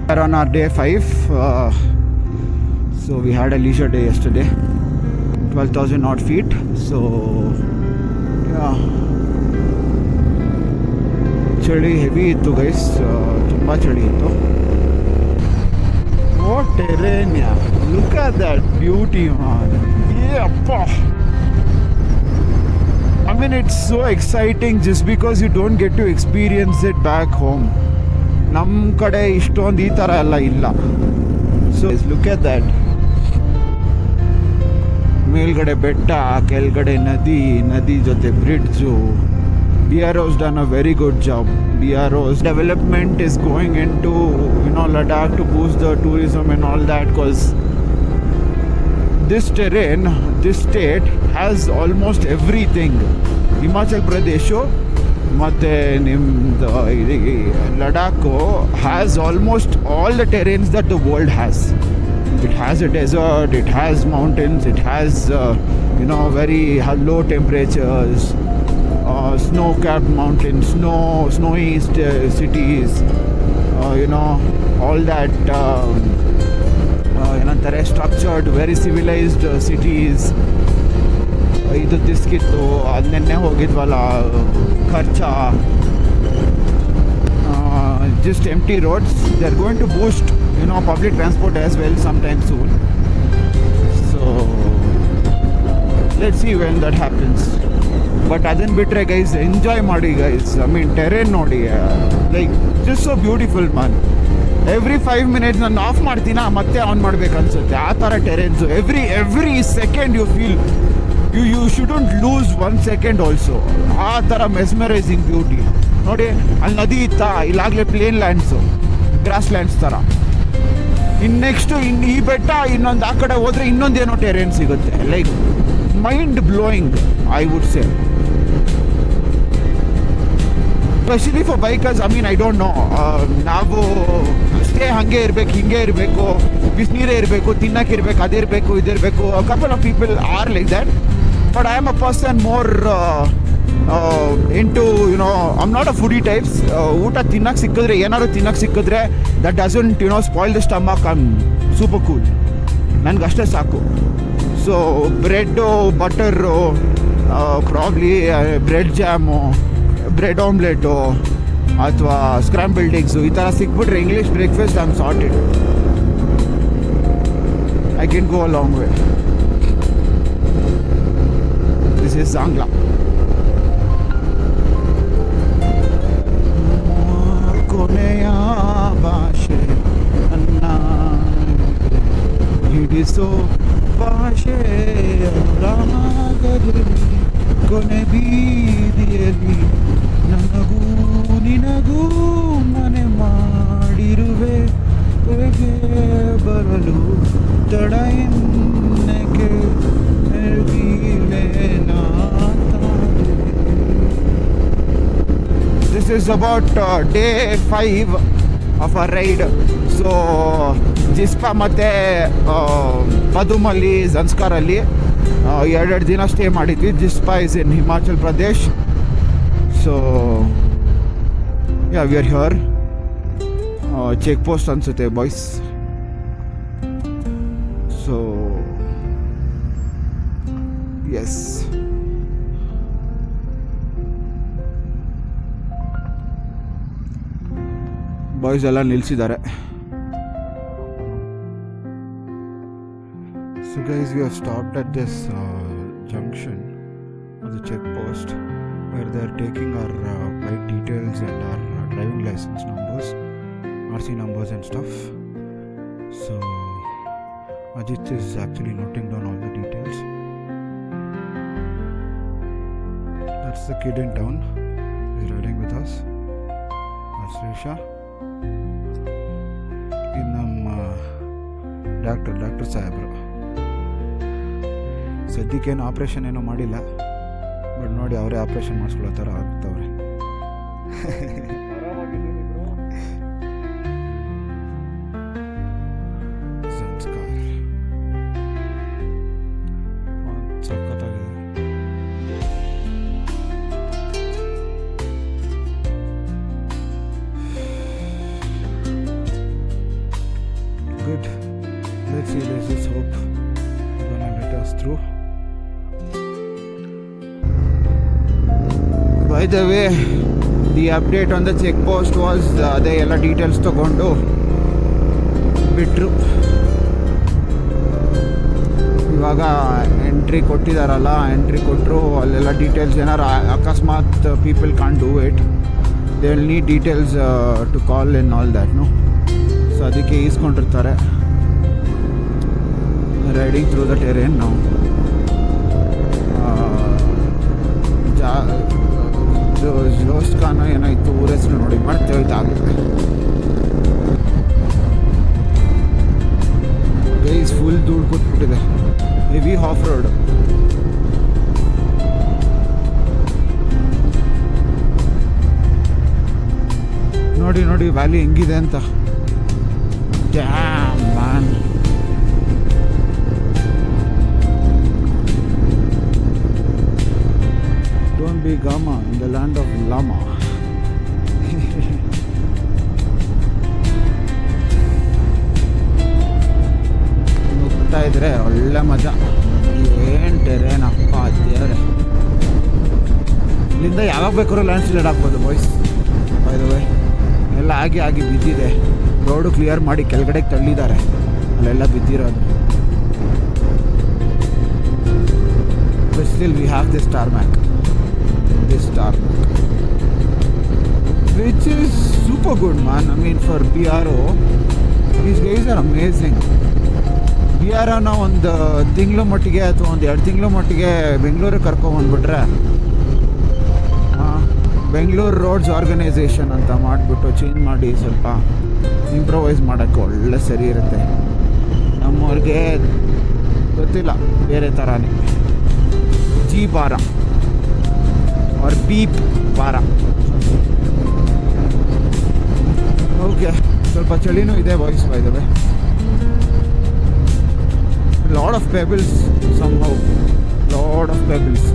We're on our day 5. So we had a leisure day yesterday. 12,000 odd feet. So yeah, ಚಳಿ heavy ಇತ್ತು guys, ತುಂಬ ಚಳಿ ಇತ್ತು. What terrain, look at that beauty man. ಅಪ್ಪ, I mean, it's so exciting just because you don't get to experience it back home. ನಮ್ಮ ಕಡೆ ಇಷ್ಟೊಂದು ಈ ಥರ ಎಲ್ಲ ಇಲ್ಲ. So look at that. ಮೇಲ್ಗಡೆ ಬೆಟ್ಟ, ಕೆಳಗಡೆ ನದಿ ಜೊತೆ bridge. BRO's done a very good job. BRO's development is going into, Ladakh to boost the tourism and all that, because this terrain, this state has almost everything. Himachal Pradesh ಮತ್ತೆ ನಿಮ್ದು Ladakh has almost all the terrains that the world has. It has a desert, it has mountains, it has very low temperatures, snow-capped mountains, snowy cities, all that ಏನಂತಾರೆ structured, very civilized cities. ಇದು ದಿಸ್ಕಿತ್ತು, ಅದು ನೆನ್ನೆ ಹೋಗಿದ್ವಲ್ಲ ಖರ್ಚ. Just empty roads. They're going to boost public transport as well sometime soon. So let's see when that happens. But ಅದನ್ನು ಬಿಟ್ಟರೆ guys, enjoy ಮಾಡಿ guys. I mean terrain ನೋಡಿ, like just so beautiful man. Every 5 minutes ನಾನು off ಮಾಡ್ತೀನ, ಮತ್ತೆ on ಮಾಡ್ಬೇಕು ಅನ್ಸುತ್ತೆ. ಆ ಥರ terrains every second you feel you shouldn't lose 1 second also. ಆ ಥರ ಮೆಸ್ಮರೈಸಿಂಗ್ ಬ್ಯೂಟಿ ನೋಡಿ. ಅಲ್ಲಿ ನದಿ ಇತ್ತಾ, ಇಲ್ಲಾಗಲೇ ಪ್ಲೇನ್ ಲ್ಯಾಂಡ್ಸು, ಗ್ರಾಸ್ ಲ್ಯಾಂಡ್ಸ್ ಥರ. ನೆಕ್ಸ್ಟು ಈ ಬೆಟ್ಟ, ಇನ್ನೊಂದು ಆ ಕಡೆ ಹೋದರೆ ಇನ್ನೊಂದೇನೋ ಟೆರೇನ್ ಸಿಗುತ್ತೆ. Like mind blowing, I would say. Specially for bikers. I mean, I don't know, ನಾವು ಸ್ಟೇ ಹಾಗೆ ಇರಬೇಕು, ಹಿಂಗೆ ಇರಬೇಕು, ಬಿಸಿನೀರೇ ಇರಬೇಕು, ತಿನ್ನೋಕ್ಕಿರ್ಬೇಕು, ಅದಿರಬೇಕು, ಇದಿರಬೇಕು. Couple of people are like that. But I am a person more into I'm not a foodie types. ಊಟ ತಿನ್ನಕ್ಕೆ ಸಿಕ್ಕಿದ್ರೆ, ಏನಾದ್ರು ತಿನ್ನಕ್ಕೆ ಸಿಕ್ಕಿದ್ರೆ, that doesn't spoil the stomach. I'm super cool. ನನಗಷ್ಟೇ ಸಾಕು. So bread, butter, probably bread jam, bread omelette ಅಥವಾ scrambled eggs ಈ ಥರ ಸಿಕ್ಬಿಟ್ರೆ English breakfast, I am sorted. I can go a long way. This is ಆಂಗ್ಲ. ಕೊನೆಯ ಭಾಷೆ ನನ್ನ ಹಿಡಿಸೋ ಭಾಷೆಯ ರಾಗದಲ್ಲಿ, ಕೊನೆ ಬೀದಿಯಲ್ಲಿ ನನಗೂ ನಿನಗೂ ಮನೆ ಮಾಡಿರುವೆ. ಹೇಗೆ ಬರಲು ತಡ ಎನ್ನಕ್ಕೆ This is about day 5 of our ride. So Jispa ಮತ್ತು ಪದುಮಲ್ಲಿ, ಜನ್ಸ್ಕಾರಲ್ಲಿ 2 ದಿನ ಸ್ಟೇ ಮಾಡಿದ್ವಿ. Jispa is in Himachal Pradesh. So yeah, we are here. Check post ಅನಿಸುತ್ತೆ ಬಾಯ್ಸ್. ಸೊ ಎಸ್, ಬಾಯ್ಸ್ ಎಲ್ಲ ನಿಲ್ಲಿಸಿದ್ದಾರೆ. So guys, we have stopped at this junction of the check post where they are taking our bike details and our driving license numbers, RC numbers and stuff. So Ajit is actually noting down all the details. That's the kid in town. He's riding with us. That's Risha. In doctor ಸಾಹೇಬ್ರು ಸದ್ಯಕ್ಕೇನು operation ಏನೋ ಮಾಡಿಲ್ಲ, but ನೋಡಿ ಅವರೇ operation ಮಾಡಿಸ್ಕೊಳ್ಳೋ ಥರ ಆಗ್ತವ್ರೆ. The way the update on the check post was ಅದೇ ಎಲ್ಲ ಡೀಟೇಲ್ಸ್ ತೊಗೊಂಡು ಬಿಟ್ಟರು. ಇವಾಗ ಎಂಟ್ರಿ ಕೊಟ್ಟಿದ್ದಾರಲ್ಲ, ಎಂಟ್ರಿ ಕೊಟ್ಟರು, ಅಲ್ಲೆಲ್ಲ ಡೀಟೇಲ್ಸ್ ಏನಾರು ಅಕಸ್ಮಾತ್ people can't do it, they will need details to call in all that. So ಅದಕ್ಕೆ ಈಸ್ಕೊಂಡಿರ್ತಾರೆ. ರೈಡಿಂಗ್ ಥ್ರೂ ದ ಟೆರೇನ್ ನಾವು ಜೋಸ್ಟ್ ಖಾನ ಏನೋ ಇತ್ತು, ಊರ ಹೆಸರು ನೋಡಿ ಮಾಡ್ತೇವೆ. ಇದಾಗುತ್ತೆ ಗೈಸ್, ಫುಲ್ ಧೂಳು ಕೂತ್ಬಿಟ್ಟಿದೆ. Heavy of road. ನೋಡಿ ನೋಡಿ ವ್ಯಾಲಿ ಹೆಂಗಿದೆ ಅಂತ. Damn man. Don't be Gama in the land of Lama. ನುಗ್ತಾ ಇದ್ರೆ ಒಳ್ಳೆ ಮಜಾ. ಏನು ಟೆರೇನಪ್ಪ ದೇವ್ರೆ. ಇಲ್ಲಿಂದ ಯಾವಾಗ ಬೇಕಾದ್ರೂ ಲ್ಯಾಂಡ್ ಸ್ಲೈಡ್ ಆಗ್ಬೋದು ಬಾಯ್ಸ್. ಬೈ ದ ವೇ ಎಲ್ಲ ಆಗಿ ಬಿದ್ದಿದೆ. ರೋಡು ಕ್ಲಿಯರ್ ಮಾಡಿ ಕೆಳಗಡೆಗೆ ತಳ್ಳಿದ್ದಾರೆ, ಅಲ್ಲೆಲ್ಲ ಬಿದ್ದಿರೋದು. But still we have this tarmac. Which is super good, man. I mean, for BRO, these guys are amazing. BRO ನ ಒಂದು ತಿಂಗಳ ಮಟ್ಟಿಗೆ ಅಥವಾ ಒಂದು 2 ತಿಂಗಳ ಮಟ್ಟಿಗೆ ಬೆಂಗಳೂರಿಗೆ ಕರ್ಕೊಂಬಂದ್ಬಿಟ್ರೆ, ಬೆಂಗಳೂರು ರೋಡ್ಸ್ ಆರ್ಗನೈಸೇಷನ್ ಅಂತ ಮಾಡಿಬಿಟ್ಟು ಚೇಂಜ್ ಮಾಡಿ ಸ್ವಲ್ಪ ಇಂಪ್ರೊವೈಸ್ ಮಾಡೋಕ್ಕೆ ಒಳ್ಳೆ ಸರಿ ಇರುತ್ತೆ. ನಮ್ಮವ್ರಿಗೆ ಗೊತ್ತಿಲ್ಲ, ಬೇರೆ ಥರನೇ ಜಿ ಬಾರ और ಬೀಪ್ ಬಾರ. ಓಕೆ, ಸ್ವಲ್ಪ ಚಳಿನೂ ಇದೆ boys. By the way load of pebbles, somehow load of pebbles.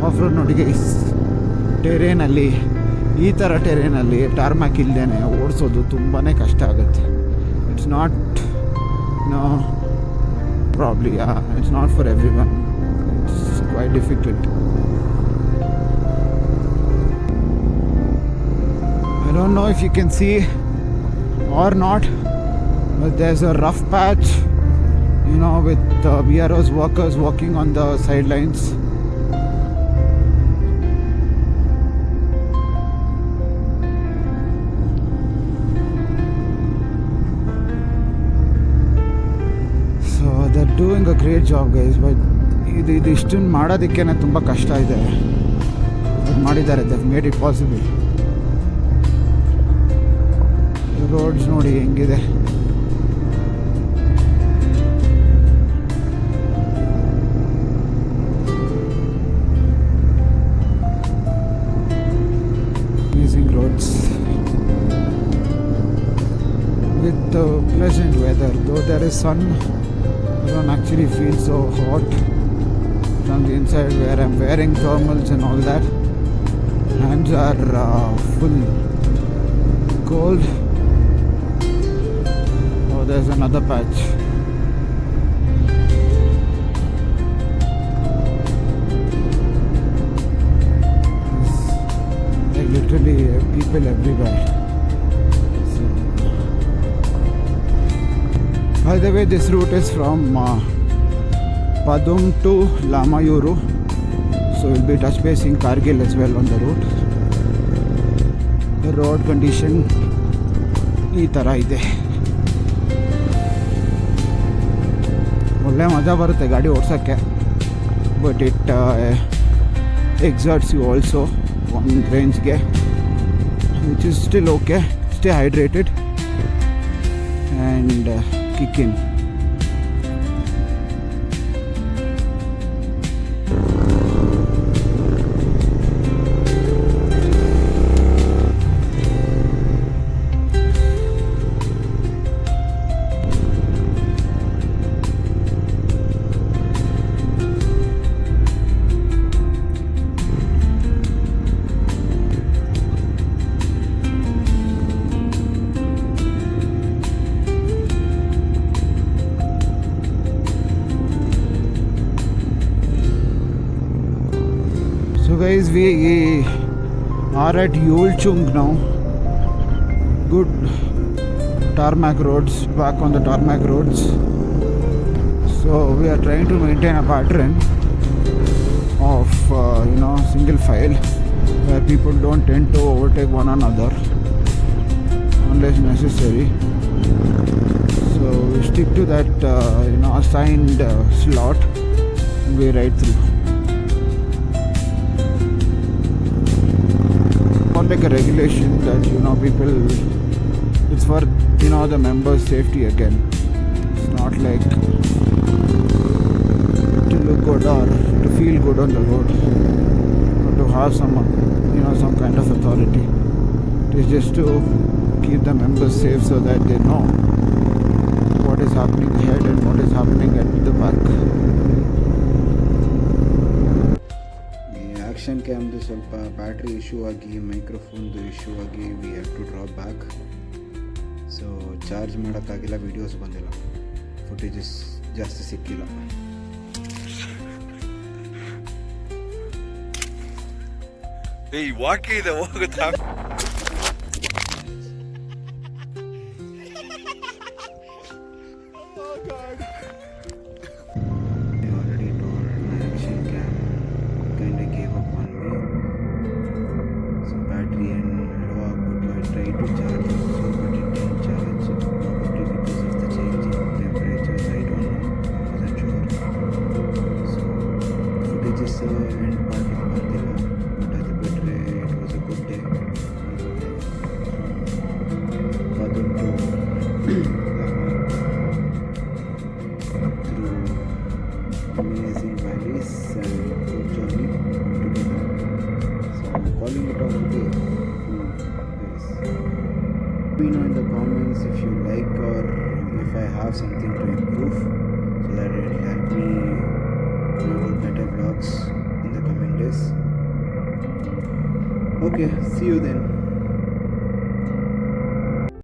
Off road ನೋಡಿ ಗೈಸ್, ಟೆರೇನಲ್ಲಿ, ಈ ಥರ ಟೆರೇನಲ್ಲಿ ಟಾರ್ಮ್ಯಾಕ್ ಇಲ್ಲದೇ ಓಡಿಸೋದು ತುಂಬಾ ಕಷ್ಟ ಆಗುತ್ತೆ. It's not probably it's not for everyone. It's quite difficult. I don't know if you can see or not, but there's a rough patch, you know, with BRO's workers walking on the sidelines. So they're doing a great job, guys. But ಇದು ಇಷ್ಟನ್ನು ಮಾಡೋದಕ್ಕೇ ತುಂಬ ಕಷ್ಟ ಇದೆ. ಅದು ಮಾಡಿದ್ದಾರೆ, they've made it possible. Roads ನೋಡಿ ಹೆಂಗಿದೆ. Amazing roads with pleasant weather. Though there is sun, I don't actually feel so hot from the inside where I'm wearing thermals and all that. Hands are full cold. Oh, there's another patch. Like literally people everywhere. So, by the way, this route is from Padum to Lamayuru, so we'll be touch basing Kargil as well on the route. The road condition ಈ ಥರ ಇದೆ. ಒಳ್ಳೆ ಮಜಾ ಬರುತ್ತೆ ಗಾಡಿ ಓಡಿಸೋಕ್ಕೆ, but it exerts you also. one range ಗೆ, which is still okay. Stay hydrated and kick in. So guys, we are at Yulchung now. Good tarmac roads, back on the tarmac roads. So we are trying to maintain a pattern of single file where people don't tend to overtake one another unless necessary. So we stick to that assigned slot and we ride through. Like a regulation that people, it's for the members' safety again. It's not like to look good or to feel good on the road or to have someone some kind of authority. It is just to keep the members safe so that they know what is happening ahead and what is happening at the back. Action ಕ್ಯಾಮ್ದು ಸ್ವಲ್ಪ battery issue ಆಗಿ ಮೈಕ್ರೋಫೋನ್ದು issue ಆಗಿ we have to drop back. So charge ಮಾಡೋಕ್ಕಾಗಿಲ್ಲ, videos ಬಂದಿಲ್ಲ, footages ಜಾಸ್ತಿ ಸಿಕ್ಕಿಲ್ಲ. ಏಯ್ ವಾಕಿ ಇದೆ ಹೋಗುತ್ತಾ? ಎಂಡ್ ಪಾರ್ಟಿಗೆ ಬಂದಿಲ್ಲ, ಬಟ್ ಅದು ಬಿಟ್ಟರೆ it was a good day. ಅದೊಂದು through amazing valleys and good journey together. So calling it off day. Let me know in the comments if you like or if I have something to improve so that it will help me do better vlogs in the coming days. Okay, see you then.